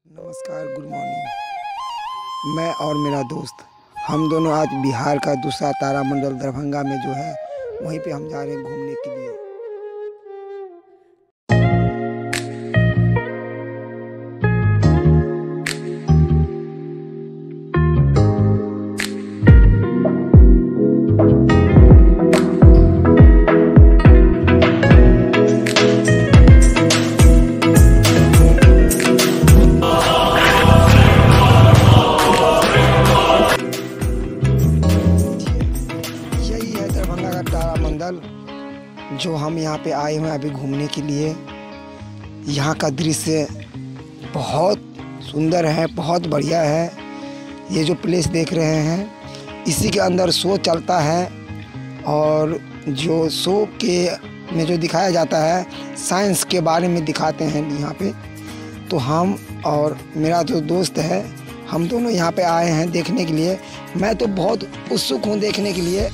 नमस्कार, good morning. मैं और मेरा दोस्त हम दोनों आज बिहार का दूसरा तारामंडल दरभंगा में जो है वहीं पे हम जा रहे हैं घूमने के लिए। यही है दरभंगा का तारामंडल जो हम यहाँ पे आए हुए हैं अभी घूमने के लिए। यहाँ का दृश्य बहुत सुंदर है, बहुत बढ़िया है। ये जो प्लेस देख रहे हैं इसी के अंदर शो चलता है और जो शो के में जो दिखाया जाता है साइंस के बारे में दिखाते हैं यहाँ पे। तो हम और मेरा जो दोस्त है हम दोनों यहाँ पे आए हैं देखने के लिए। मैं तो बहुत उत्सुक हूँ देखने के लिए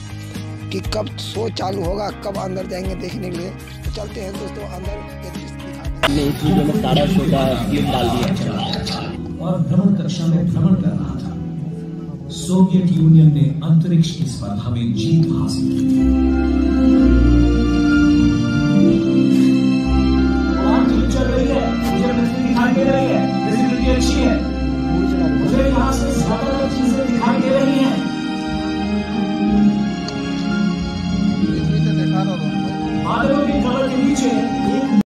कि कब शो चालू होगा, कब अंदर जाएंगे देखने के लिए। तो चलते हैं दोस्तों अंदर के दृश्य दिखाते हैं। इस वीडियो में तारा शो का क्लिप डाल दिया और भ्रमण कक्षा में भ्रमण कर रहा था। सोवियत यूनियन ने अंतरिक्ष की स्पर्धा में जीत हासिल की। चल रही है, मुझे पृथ्वी दिखाई दे रही है, विजिबिलिटी अच्छी है, मुझे यहाँ से ज्यादातर चीजें दिखाई दे रही हैं। बादलों की कवर के नीचे एक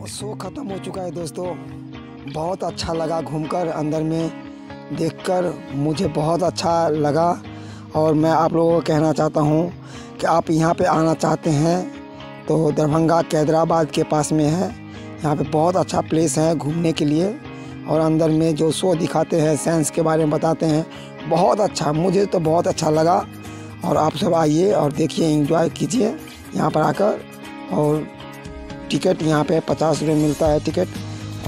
शो ख़त्म हो चुका है दोस्तों। बहुत अच्छा लगा घूमकर, अंदर में देखकर मुझे बहुत अच्छा लगा। और मैं आप लोगों को कहना चाहता हूँ कि आप यहाँ पे आना चाहते हैं तो दरभंगा कैदराबाद के पास में है। यहाँ पे बहुत अच्छा प्लेस है घूमने के लिए। और अंदर में जो शो दिखाते हैं, साइंस के बारे में बताते हैं, बहुत अच्छा, मुझे तो बहुत अच्छा लगा। और आप सब आइए और देखिए, एंजॉय कीजिए यहाँ पर आकर। और टिकट यहाँ पे 50 रुपये मिलता है टिकट,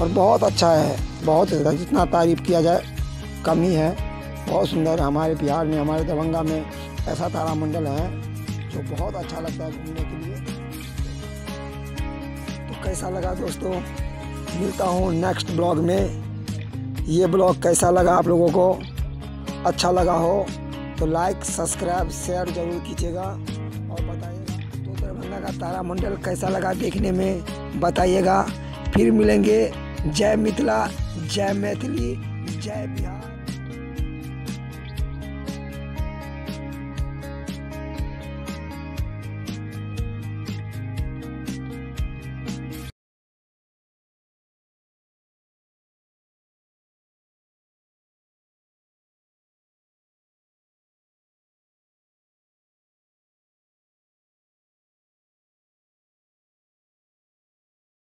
और बहुत अच्छा है, बहुत जितना तारीफ़ किया जाए कम ही है। बहुत सुंदर, हमारे बिहार में, हमारे दरभंगा में ऐसा तारामंडल है जो बहुत अच्छा लगता है घूमने के लिए। तो कैसा लगा दोस्तों, मिलता हूँ नेक्स्ट ब्लॉग में। ये ब्लॉग कैसा लगा आप लोगों को, अच्छा लगा हो तो लाइक, सब्सक्राइब, शेयर जरूर कीजिएगा और बताइएगा तो दरभंगा का तारामंडल कैसा लगा देखने में, बताइएगा। फिर मिलेंगे। जय मिथिला, जय मैथिली, जय बिहार।